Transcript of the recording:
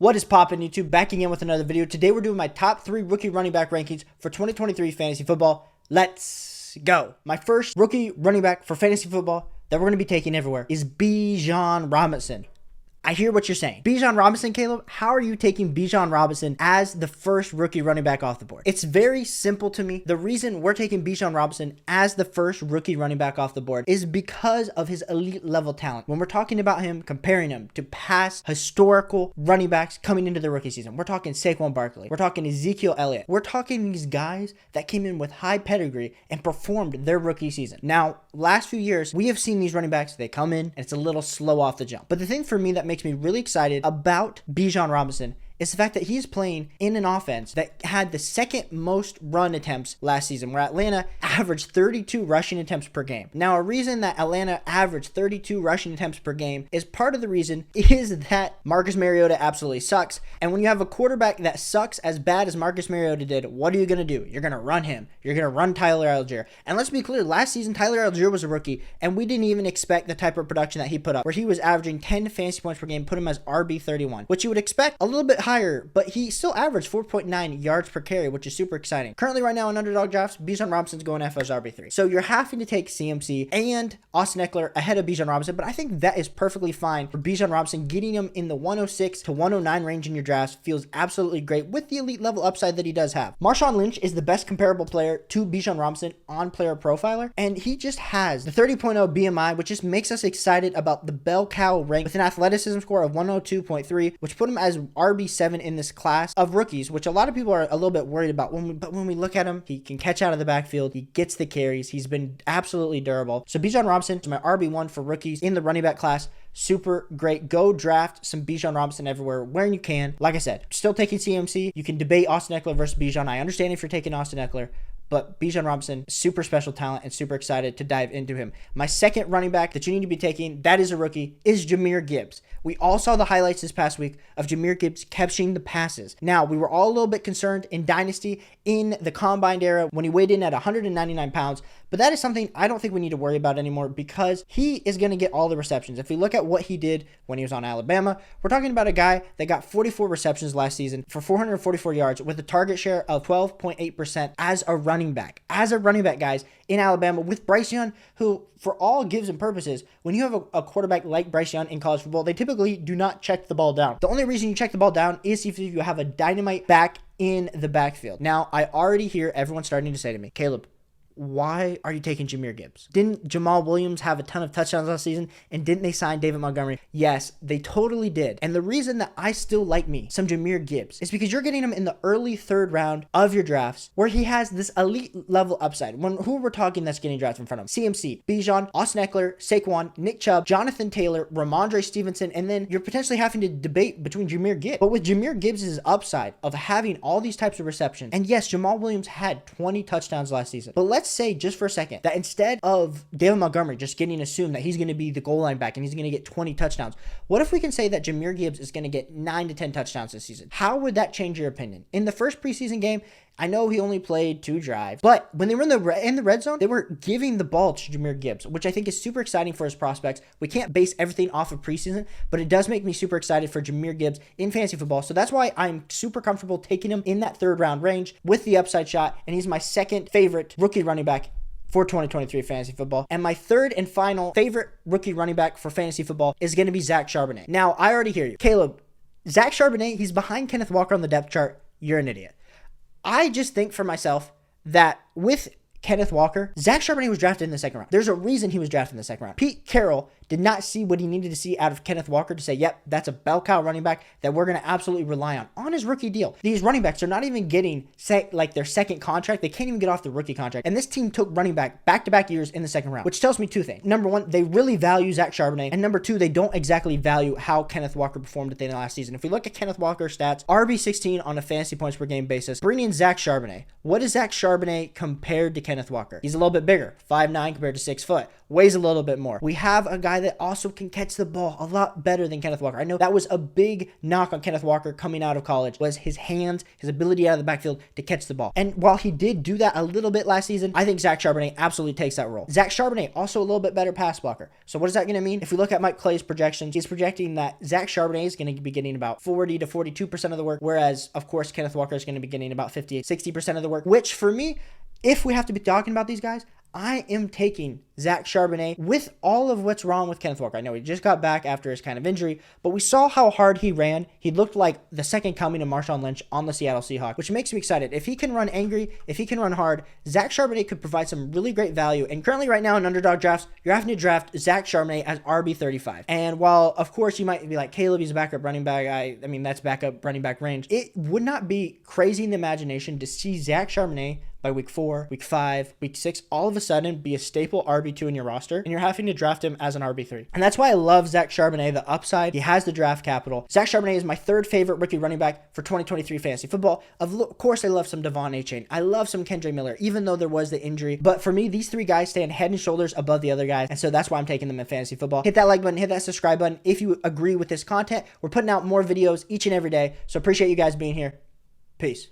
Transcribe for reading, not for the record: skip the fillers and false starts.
What is poppin', YouTube? Backing in with another video. Today we're doing my top 3 rookie running back rankings for 2023 fantasy football. Let's go. My first rookie running back for fantasy football that we're going to be taking everywhere is Bijan Robinson. I hear what you're saying. Bijan Robinson, Caleb, how are you taking Bijan Robinson as the first rookie running back off the board? It's very simple to me. The reason we're taking Bijan Robinson as the first rookie running back off the board is because of his elite level talent. When we're talking about him, comparing him to past historical running backs coming into the rookie season, we're talking Saquon Barkley. We're talking Ezekiel Elliott. We're talking these guys that came in with high pedigree and performed their rookie season. Now, last few years, we have seen these running backs, they come in and it's a little slow off the jump. But the thing for me that makes me really excited about Bijan Robinson is the fact that he's playing in an offense that had the second most run attempts last season, where Atlanta averaged 32 rushing attempts per game. Now, a reason that Atlanta averaged 32 rushing attempts per game is part of the reason is that Marcus Mariota absolutely sucks. And when you have a quarterback that sucks as bad as Marcus Mariota did, what are you going to do? You're going to run him. You're going to run Tyler Algier. And let's be clear, last season, Tyler Algier was a rookie, and we didn't even expect the type of production that he put up, where he was averaging 10 fantasy points per game, put him as RB31, which you would expect a little bit higher, but he still averaged 4.9 yards per carry, which is super exciting. Currently right now in underdog drafts, Bijan Robinson's going F as RB3. So you're having to take CMC and Austin Eckler ahead of Bijan Robinson, but I think that is perfectly fine for Bijan Robinson. Getting him in the 106 to 109 range in your drafts feels absolutely great with the elite level upside that he does have. Marshawn Lynch is the best comparable player to Bijan Robinson on Player Profiler, and he just has the 30.0 BMI, which just makes us excited about the bell cow rank with an athleticism score of 102.3, which put him as RB7 in this class of rookies, which a lot of people are a little bit worried about. But when we look at him, he can catch out of the backfield. He gets the carries. He's been absolutely durable. So Bijan Robinson is my RB1 for rookies in the running back class. Super great. Go draft some Bijan Robinson everywhere when you can. Like I said, still taking CMC. You can debate Austin Eckler versus Bijan. I understand if you're taking Austin Eckler, but Bijan Robinson, super special talent and super excited to dive into him. My second running back that you need to be taking, that is a rookie, is Jahmyr Gibbs. We all saw the highlights this past week of Jahmyr Gibbs catching the passes. Now, we were all a little bit concerned in Dynasty in the combine era when he weighed in at 199 pounds, but that is something I don't think we need to worry about anymore because he is going to get all the receptions. If we look at what he did when he was on Alabama, we're talking about a guy that got 44 receptions last season for 444 yards with a target share of 12.8% as a running back. As a running back, guys, in Alabama with Bryce Young, who, for all gives and purposes, when you have a quarterback like Bryce Young in college football, they typically do not check the ball down. The only reason you check the ball down is if you have a dynamite back in the backfield. Now, I already hear everyone starting to say to me, Caleb, why are you taking Jahmyr Gibbs? Didn't Jamal Williams have a ton of touchdowns last season? And didn't they sign David Montgomery? Yes, they totally did. And the reason that I still like me some Jahmyr Gibbs is because you're getting him in the early third round of your drafts, where he has this elite level upside. Who we're talking that's getting drafted in front of him? CMC, Bijan, Austin Eckler, Saquon, Nick Chubb, Jonathan Taylor, Ramondre Stevenson, and then you're potentially having to debate between Jahmyr Gibbs. But with Jahmyr Gibbs' upside of having all these types of receptions, and yes, Jamal Williams had 20 touchdowns last season, but let's say just for a second that instead of David Montgomery just getting assumed that he's going to be the goal line back and he's going to get 20 touchdowns, what if we can say that Jahmyr Gibbs is going to get 9 to 10 touchdowns this season? How would that change your opinion? In the first preseason game, I know he only played 2 drives, but when they were in the red zone, they were giving the ball to Jahmyr Gibbs, which I think is super exciting for his prospects. We can't base everything off of preseason, but it does make me super excited for Jahmyr Gibbs in fantasy football. So that's why I'm super comfortable taking him in that third round range with the upside shot, and he's my second favorite rookie running back for 2023 fantasy football. And my third and final favorite rookie running back for fantasy football is going to be Zach Charbonnet. Now, I already hear you. Caleb, Zach Charbonnet, he's behind Kenneth Walker on the depth chart. You're an idiot. I just think for myself that with Kenneth Walker, Zach Charbonnet was drafted in the second round. There's a reason he was drafted in the second round. Pete Carroll did not see what he needed to see out of Kenneth Walker to say, yep, that's a bell cow running back that we're going to absolutely rely on his rookie deal. These running backs are not even getting their second contract. They can't even get off the rookie contract. And this team took running back back-to-back years in the second round, which tells me 2 things. Number 1, they really value Zach Charbonnet. And number 2, they don't exactly value how Kenneth Walker performed at the end of last season. If we look at Kenneth Walker's stats, RB16 on a fantasy points per game basis. Bring in Zach Charbonnet. What is Zach Charbonnet compared to Kenneth Walker? He's a little bit bigger, 5'9" compared to 6 foot. Weighs a little bit more. We have a guy guy that also can catch the ball a lot better than Kenneth Walker. I know that was a big knock on Kenneth Walker coming out of college, was his hands, his ability out of the backfield to catch the ball. And while he did do that a little bit last season, I think Zach Charbonnet absolutely takes that role. Zach Charbonnet, also a little bit better pass blocker. So what is that going to mean? If we look at Mike Clay's projections, he's projecting that Zach Charbonnet is going to be getting about 40 to 42% of the work, whereas, of course, Kenneth Walker is going to be getting about 50, 60% of the work, which for me, if we have to be talking about these guys, I am taking Zach Charbonnet with all of what's wrong with Kenneth Walker. I know he just got back after his kind of injury, but we saw how hard he ran. He looked like the second coming of Marshawn Lynch on the Seattle Seahawks, which makes me excited. If he can run angry, if he can run hard, Zach Charbonnet could provide some really great value. And currently right now in underdog drafts, you're having to draft Zach Charbonnet as RB35. And while, of course, you might be like, Caleb, he's a backup running back. I mean, that's backup running back range. It would not be crazy in the imagination to see Zach Charbonnet by week 4, week 5, week 6, all of a sudden be a staple RB2 in your roster, and you're having to draft him as an RB3. And that's why I love Zach Charbonnet, the upside. He has the draft capital. Zach Charbonnet is my third favorite rookie running back for 2023 fantasy football. Of course, I love some Devon Achane. I love some Kendre Miller, even though there was the injury. But for me, these three guys stand head and shoulders above the other guys, and so that's why I'm taking them in fantasy football. Hit that like button, hit that subscribe button if you agree with this content. We're putting out more videos each and every day, so appreciate you guys being here. Peace.